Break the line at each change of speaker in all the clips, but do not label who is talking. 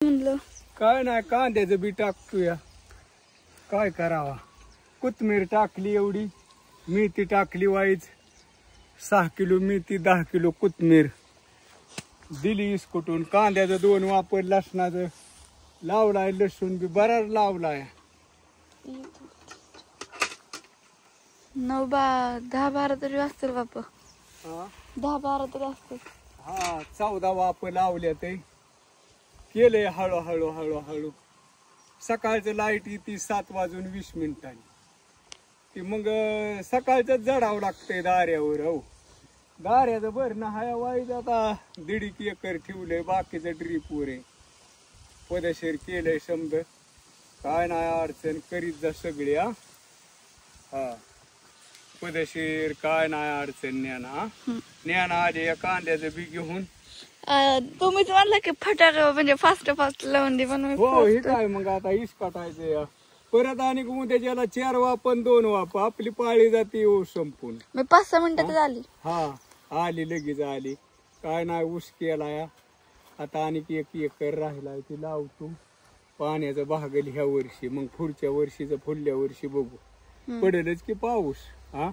म्हणलं
काय नाही कांद्याचं बी टाकतोया. काय करावा. कोथमीर टाकली एवढी, मेथी टाकली वाईच 6 किलो मेथी 10 किलो कोथमीर दिली इसकुटून. कांद्याचं 2 वापर, लसणाचं लावलाय, लसूण बी बराच लावलाय.
10-12 तरी असतील बापा.
हा
10-12 तरी असतील.
हा 14 वापर लावल्या ते केले हळूहळू हळूहळू. सकाळचं लाईट येते 7:20 ती मग सकाळचं जडावं लागतंय दाऱ्यावर. हो दाऱ्याचं भरणं हाय वाईज आता 1.5 एकर ठेवलंय, बाकीचं ड्रीपवर आहे. पदशीर केलंय समज, काय नाही अडचण करीत जा सगळी. हा पदशीर काय नाही अडचण. ज्ञाना आली या कांद्याचं बी घेऊन.
तुम्हीच म्हणला की फटाक म्हणजे फास्ट लावून दे पण
हो हे काय मग आता इस काटायचं परत आणि त्याच्याला 4 वापन 2 वाप आपली पाळी जाते संपून.
मी 5-6 मिनिटात आली.
हा आली लगेच आली. काय नाही ऊस केलाय आता, आणि 1 एकर राहिलाय ती लावतो. पाण्याचं भागल ह्या वर्षी, मग पुढच्या वर्षीचं पुढल्या वर्षी बघू. पडेलच की पाऊस. हा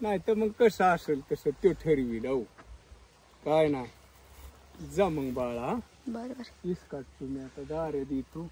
नाही तर मग कसं असेल तसं तो ठरवील. अहो काय नाही जा मग बाळा.
बरोबर
इस काट तुम्ही आता दारे देतो.